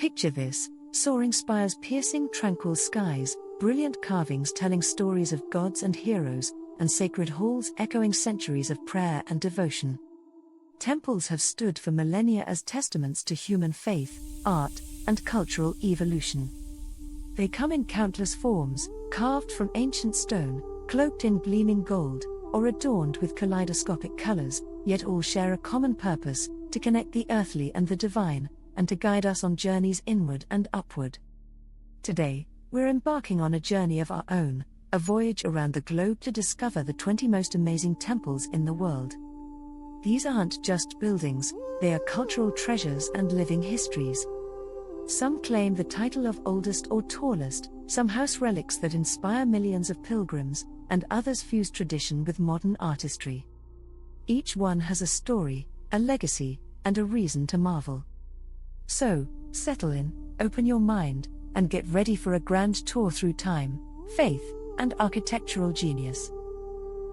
Picture this: soaring spires piercing tranquil skies, brilliant carvings telling stories of gods and heroes, and sacred halls echoing centuries of prayer and devotion. Temples have stood for millennia as testaments to human faith, art, and cultural evolution. They come in countless forms, carved from ancient stone, cloaked in gleaming gold, or adorned with kaleidoscopic colors, yet all share a common purpose: to connect the earthly and the divine, and to guide us on journeys inward and upward. Today, we're embarking on a journey of our own, a voyage around the globe to discover the 20 most amazing temples in the world. These aren't just buildings, they are cultural treasures and living histories. Some claim the title of oldest or tallest, some house relics that inspire millions of pilgrims, and others fuse tradition with modern artistry. Each one has a story, a legacy, and a reason to marvel. So, settle in, open your mind, and get ready for a grand tour through time, faith, and architectural genius.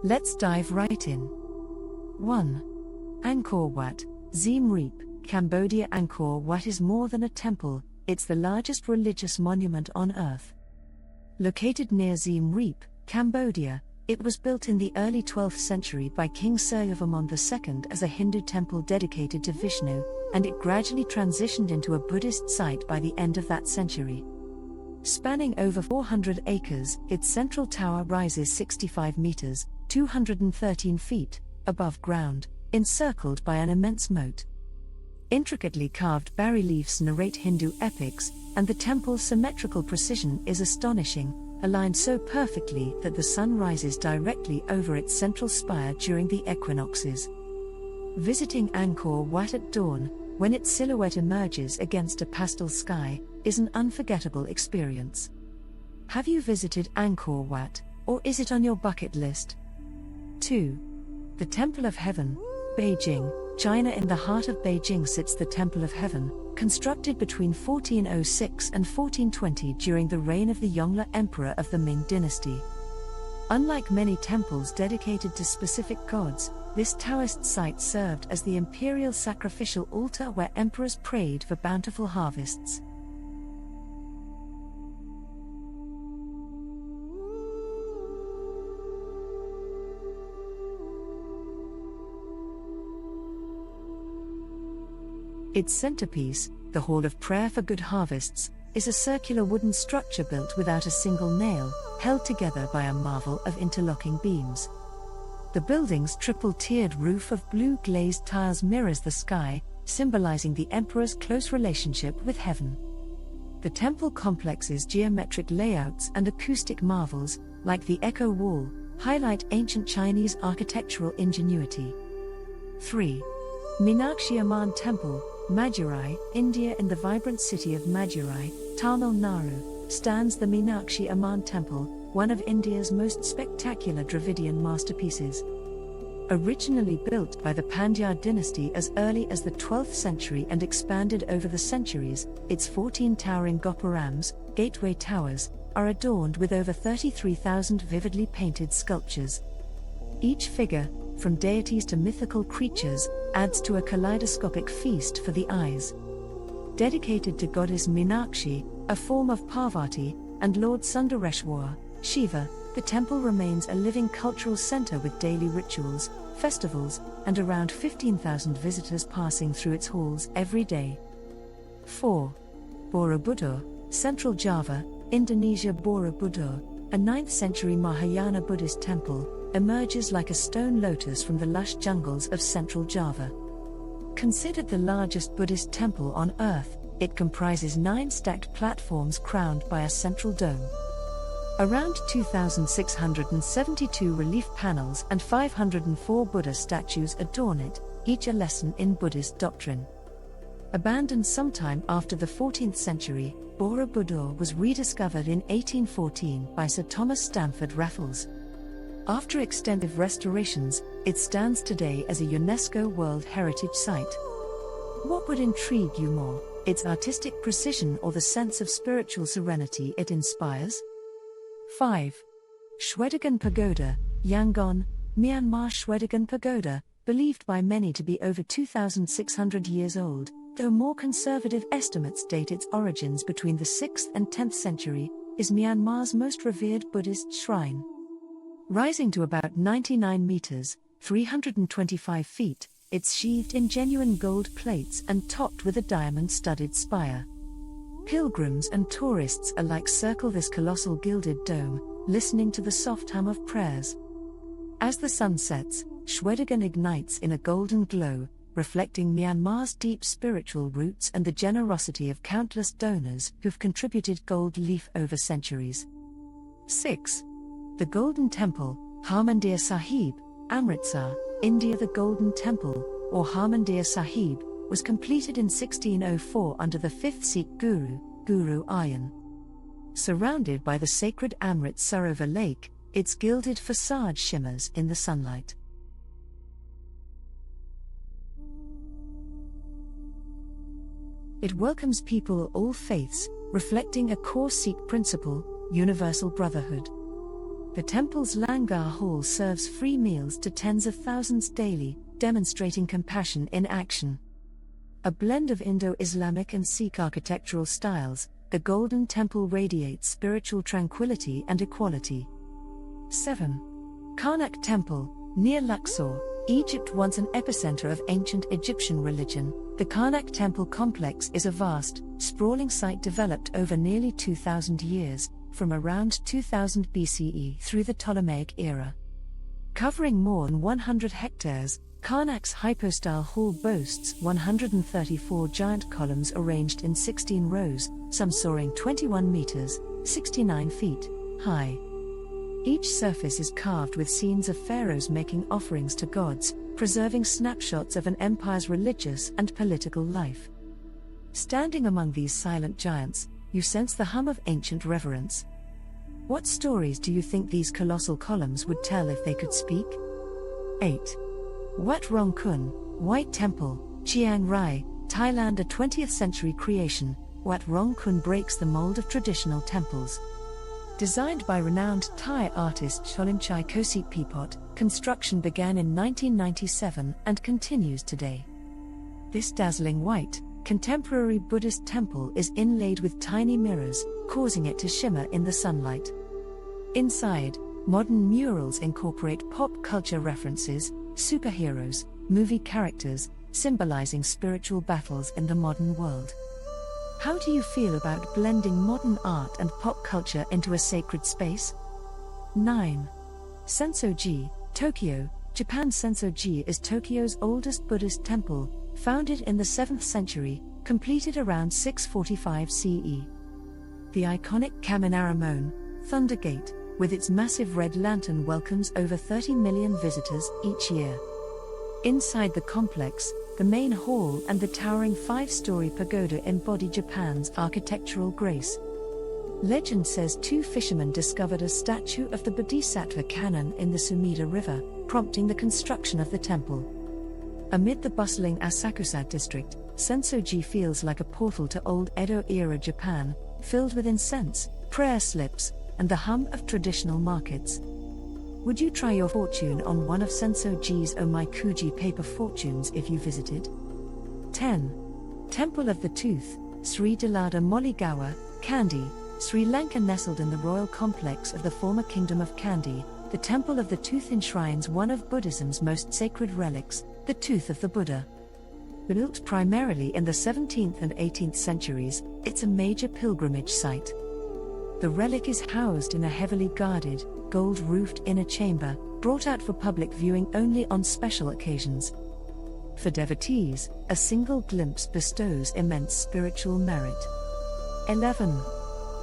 Let's dive right in. 1. Angkor Wat, Siem Reap, Cambodia. Angkor Wat is more than a temple, it's the largest religious monument on earth. Located near Siem Reap, Cambodia, it was built in the early 12th century by King Suryavarman II as a Hindu temple dedicated to Vishnu, and it gradually transitioned into a Buddhist site by the end of that century. Spanning over 400 acres, its central tower rises 65 meters, 213 feet, above ground, encircled by an immense moat. Intricately carved bas-reliefs narrate Hindu epics, and the temple's symmetrical precision is astonishing, aligned so perfectly that the sun rises directly over its central spire during the equinoxes. Visiting Angkor Wat at dawn, when its silhouette emerges against a pastel sky, is an unforgettable experience. Have you visited Angkor Wat, or is it on your bucket list? 2. The Temple of Heaven, Beijing, China. In the heart of Beijing sits the Temple of Heaven, constructed between 1406 and 1420 during the reign of the Yongle Emperor of the Ming dynasty. Unlike many temples dedicated to specific gods, this Taoist site served as the imperial sacrificial altar where emperors prayed for bountiful harvests. Its centerpiece, the Hall of Prayer for Good Harvests, is a circular wooden structure built without a single nail, held together by a marvel of interlocking beams. The building's triple-tiered roof of blue glazed tiles mirrors the sky, symbolizing the emperor's close relationship with heaven. The temple complex's geometric layouts and acoustic marvels, like the Echo Wall, highlight ancient Chinese architectural ingenuity. 3. Meenakshi Amman Temple, Madurai, India. In the vibrant city of Madurai, Tamil Nadu, stands the Meenakshi Amman Temple, one of India's most spectacular Dravidian masterpieces. Originally built by the Pandya dynasty as early as the 12th century and expanded over the centuries, its 14 towering gopurams, gateway towers, are adorned with over 33,000 vividly painted sculptures. Each figure, from deities to mythical creatures, adds to a kaleidoscopic feast for the eyes. Dedicated to goddess Meenakshi, a form of Parvati, and Lord Sundareshwar, Shiva, the temple remains a living cultural center with daily rituals, festivals, and around 15,000 visitors passing through its halls every day. 4. Borobudur, Central Java, Indonesia. Borobudur, a 9th century Mahayana Buddhist temple, emerges like a stone lotus from the lush jungles of Central Java. Considered the largest Buddhist temple on earth, it comprises 9 stacked platforms crowned by a central dome. Around 2,672 relief panels and 504 Buddha statues adorn it, each a lesson in Buddhist doctrine. Abandoned sometime after the 14th century, Borobudur was rediscovered in 1814 by Sir Thomas Stamford Raffles. After extensive restorations, it stands today as a UNESCO World Heritage Site. What would intrigue you more, its artistic precision or the sense of spiritual serenity it inspires? 5. Shwedagon Pagoda, Yangon, Myanmar. Shwedagon Pagoda, believed by many to be over 2,600 years old, though more conservative estimates date its origins between the 6th and 10th century, is Myanmar's most revered Buddhist shrine. Rising to about 99 meters, 325 feet, it's sheathed in genuine gold plates and topped with a diamond-studded spire. Pilgrims and tourists alike circle this colossal gilded dome, listening to the soft hum of prayers. As the sun sets, Shwedagon ignites in a golden glow, reflecting Myanmar's deep spiritual roots and the generosity of countless donors who've contributed gold leaf over centuries. 6. The Golden Temple, Harmandir Sahib, Amritsar, India. The Golden Temple, or Harmandir Sahib, was completed in 1604 under the 5th Sikh Guru, Guru Arjan. Surrounded by the sacred Amrit Sarovar Lake, its gilded facade shimmers in the sunlight. It welcomes people of all faiths, reflecting a core Sikh principle, universal brotherhood. The temple's Langar Hall serves free meals to tens of thousands daily, demonstrating compassion in action. A blend of Indo-Islamic and Sikh architectural styles, the Golden Temple radiates spiritual tranquility and equality. 7. Karnak Temple, near Luxor, Egypt. Once an epicenter of ancient Egyptian religion, the Karnak Temple complex is a vast, sprawling site developed over nearly 2,000 years, from around 2000 BCE through the Ptolemaic era. Covering more than 100 hectares, Karnak's hypostyle hall boasts 134 giant columns arranged in 16 rows, some soaring 21 meters, 69 feet, high. Each surface is carved with scenes of pharaohs making offerings to gods, preserving snapshots of an empire's religious and political life. Standing among these silent giants, you sense the hum of ancient reverence. What stories do you think these colossal columns would tell if they could speak? 8. Wat Rong Khun, White Temple, Chiang Rai, Thailand. A 20th century creation, Wat Rong Khun breaks the mold of traditional temples. Designed by renowned Thai artist Cholimchai Kosip Pipot, construction began in 1997 and continues today. This dazzling white, contemporary Buddhist temple is inlaid with tiny mirrors, causing it to shimmer in the sunlight. Inside, modern murals incorporate pop culture references, superheroes, movie characters, symbolizing spiritual battles in the modern world. How do you feel about blending modern art and pop culture into a sacred space? 9. Sensoji, Tokyo, Japan. Sensoji is Tokyo's oldest Buddhist temple, founded in the 7th century, completed around 645 CE. The iconic Kaminaramon, Thunder Gate, with its massive red lantern welcomes over 30 million visitors each year. Inside the complex, the main hall and the towering 5-story pagoda embody Japan's architectural grace. Legend says 2 fishermen discovered a statue of the Bodhisattva Kannon in the Sumida River, prompting the construction of the temple. Amid the bustling Asakusa district, Sensoji feels like a portal to old Edo-era Japan, filled with incense, prayer slips, and the hum of traditional markets. Would you try your fortune on one of Sensoji's Omaikuji paper fortunes if you visited? 10. Temple of the Tooth, Sri Dalada Molligawa, Kandy, Sri Lanka. Nestled in the royal complex of the former Kingdom of Kandy, the Temple of the Tooth enshrines one of Buddhism's most sacred relics, the Tooth of the Buddha. Built primarily in the 17th and 18th centuries, it's a major pilgrimage site. The relic is housed in a heavily guarded, gold-roofed inner chamber, brought out for public viewing only on special occasions. For devotees, a single glimpse bestows immense spiritual merit. 11.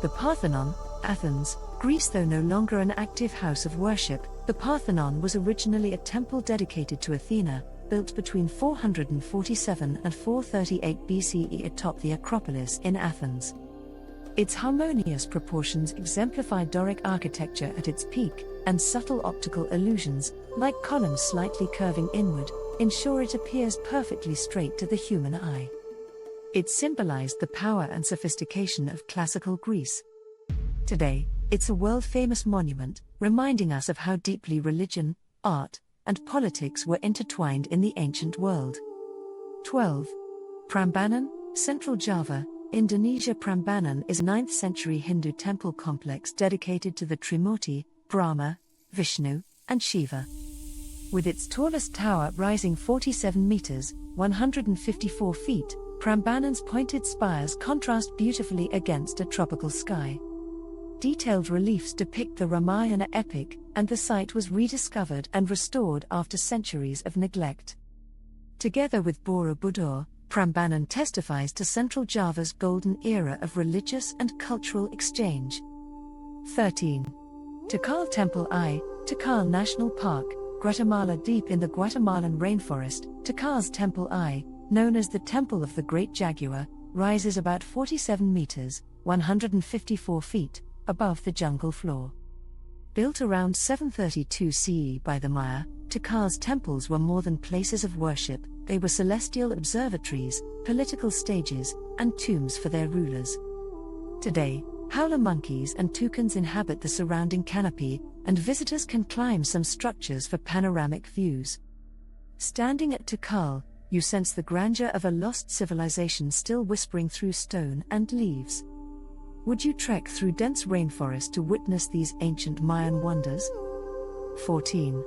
The Parthenon, Athens, Greece. Though no longer an active house of worship, the Parthenon was originally a temple dedicated to Athena, built between 447 and 438 BCE atop the Acropolis in Athens. Its harmonious proportions exemplify Doric architecture at its peak, and subtle optical illusions, like columns slightly curving inward, ensure it appears perfectly straight to the human eye. It symbolized the power and sophistication of classical Greece. Today, it's a world-famous monument, reminding us of how deeply religion, art, and politics were intertwined in the ancient world. 12. Prambanan, Central Java, Indonesia. Prambanan is a 9th century Hindu temple complex dedicated to the Trimurti, Brahma, Vishnu, and Shiva. With its tallest tower rising 47 meters, 154 feet, Prambanan's pointed spires contrast beautifully against a tropical sky. Detailed reliefs depict the Ramayana epic, and the site was rediscovered and restored after centuries of neglect. Together with Borobudur, Prambanan testifies to Central Java's golden era of religious and cultural exchange. 13. Tikal Temple I, Tikal National Park, Guatemala. Deep in the Guatemalan rainforest, Tikal's Temple I, known as the Temple of the Great Jaguar, rises about 47 meters, 154 feet, above the jungle floor. Built around 732 CE by the Maya, Tikal's temples were more than places of worship, they were celestial observatories, political stages, and tombs for their rulers. Today, howler monkeys and toucans inhabit the surrounding canopy, and visitors can climb some structures for panoramic views. Standing at Tikal, you sense the grandeur of a lost civilization still whispering through stone and leaves. Would you trek through dense rainforest to witness these ancient Mayan wonders? 14.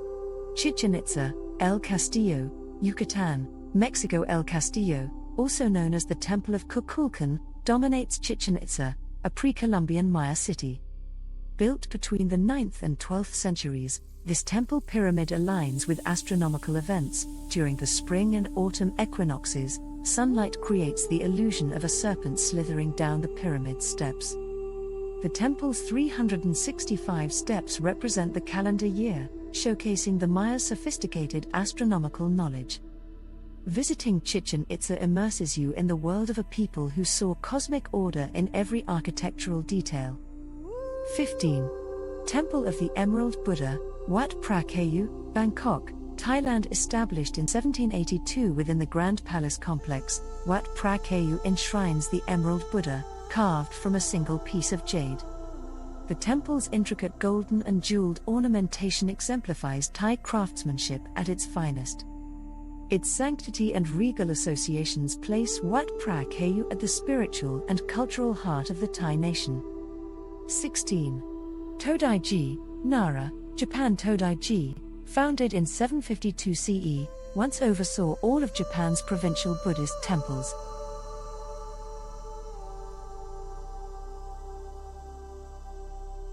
Chichen Itza, El Castillo, Yucatan, Mexico. El Castillo, also known as the Temple of Kukulkan, dominates Chichen Itza, a pre-Columbian Maya city. Built between the 9th and 12th centuries, this temple pyramid aligns with astronomical events. During the spring and autumn equinoxes, sunlight creates the illusion of a serpent slithering down the pyramid steps. The temple's 365 steps represent the calendar year, showcasing the Maya's sophisticated astronomical knowledge. Visiting Chichen Itza immerses you in the world of a people who saw cosmic order in every architectural detail. 15. Temple of the Emerald Buddha, Wat Pra Kayu, Bangkok, Thailand. Established in 1782 within the Grand Palace complex, Wat Pra Kayu enshrines the Emerald Buddha, carved from a single piece of jade. The temple's intricate golden and jeweled ornamentation exemplifies Thai craftsmanship at its finest. Its sanctity and regal associations place Wat Pra Kayu at the spiritual and cultural heart of the Thai nation. 16. Todaiji, Nara, Japan. Todaiji, founded in 752 CE, once oversaw all of Japan's provincial Buddhist temples.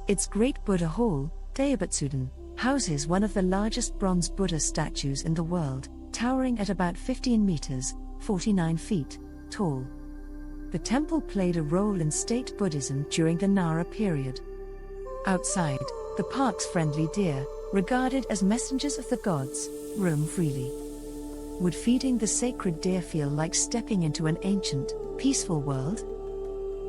Its Great Buddha Hall, Daebatsuden, houses one of the largest bronze Buddha statues in the world, towering at about 15 meters, 49 feet, tall. The temple played a role in state Buddhism during the Nara period. Outside, the park's friendly deer, regarded as messengers of the gods, roam freely. Would feeding the sacred deer feel like stepping into an ancient, peaceful world?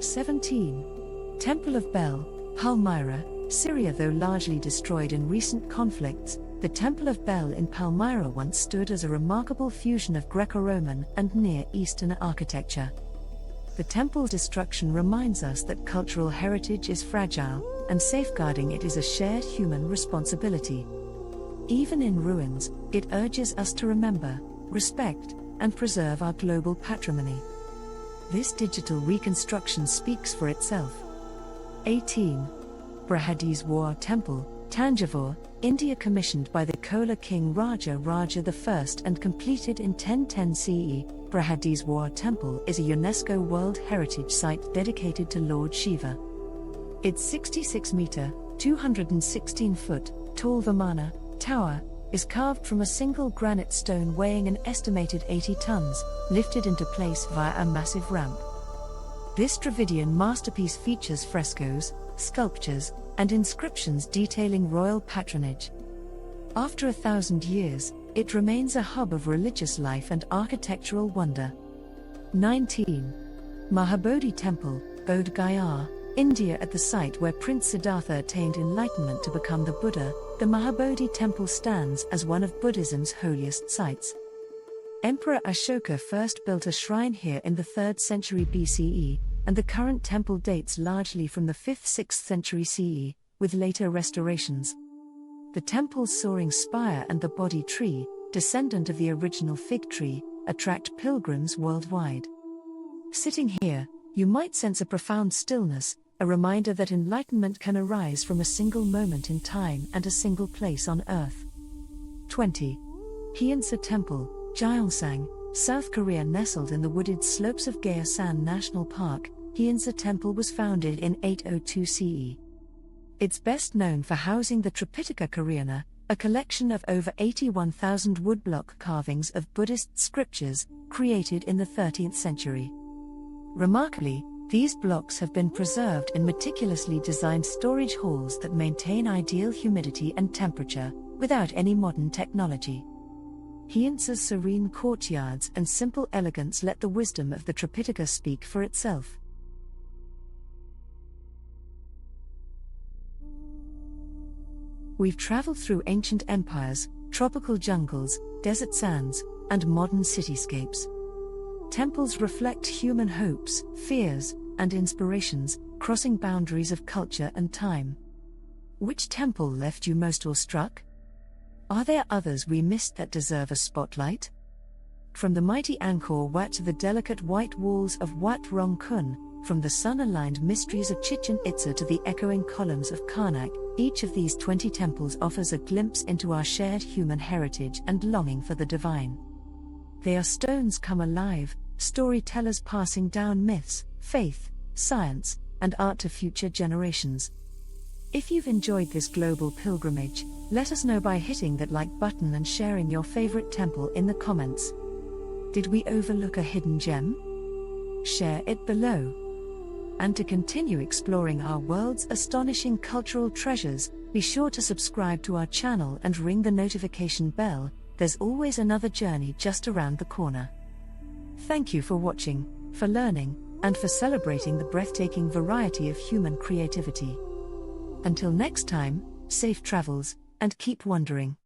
17. Temple of Bel, Palmyra, Syria. Though largely destroyed in recent conflicts, the Temple of Bel in Palmyra once stood as a remarkable fusion of Greco-Roman and Near Eastern architecture. The temple's destruction reminds us that cultural heritage is fragile, and safeguarding it is a shared human responsibility. Even in ruins, it urges us to remember, respect, and preserve our global patrimony. This digital reconstruction speaks for itself. 18. Brihadiswar Temple, Tanjavur, India. Commissioned by the Chola king Raja I and completed in 1010 CE, Brihadiswar Temple is a UNESCO World Heritage Site dedicated to Lord Shiva. Its 66-meter, 216-foot, tall Vimana tower is carved from a single granite stone weighing an estimated 80 tons, lifted into place via a massive ramp. This Dravidian masterpiece features frescoes, sculptures, and inscriptions detailing royal patronage. After 1,000 years, it remains a hub of religious life and architectural wonder. 19. Mahabodhi Temple, Bodh Gaya, India. At the site where Prince Siddhartha attained enlightenment to become the Buddha, the Mahabodhi Temple stands as one of Buddhism's holiest sites. Emperor Ashoka first built a shrine here in the 3rd century BCE, and the current temple dates largely from the 5th-6th century CE, with later restorations. The temple's soaring spire and the Bodhi tree, descendant of the original fig tree, attract pilgrims worldwide. Sitting here, you might sense a profound stillness, a reminder that enlightenment can arise from a single moment in time and a single place on earth. 20. Hyeonsa Temple, Gyeongsang, South Korea. Nestled in the wooded slopes of Gyeosan National Park, Hyeonsa Temple was founded in 802 CE. It's best known for housing the Tripitaka Koreana, a collection of over 81,000 woodblock carvings of Buddhist scriptures, created in the 13th century. Remarkably, these blocks have been preserved in meticulously designed storage halls that maintain ideal humidity and temperature, without any modern technology. Hyeonsa's serene courtyards and simple elegance let the wisdom of the Tripitaka speak for itself. We've traveled through ancient empires, tropical jungles, desert sands, and modern cityscapes. Temples reflect human hopes, fears, and inspirations, crossing boundaries of culture and time. Which temple left you most awestruck? Are there others we missed that deserve a spotlight? From the mighty Angkor Wat to the delicate white walls of Wat Rong Khun, from the sun-aligned mysteries of Chichen Itza to the echoing columns of Karnak, each of these 20 temples offers a glimpse into our shared human heritage and longing for the divine. They are stones come alive, storytellers passing down myths, faith, science, and art to future generations. If you've enjoyed this global pilgrimage, let us know by hitting that like button and sharing your favorite temple in the comments. Did we overlook a hidden gem? Share it below. And to continue exploring our world's astonishing cultural treasures, be sure to subscribe to our channel and ring the notification bell. There's always another journey just around the corner. Thank you for watching, for learning, and for celebrating the breathtaking variety of human creativity. Until next time, safe travels, and keep wondering.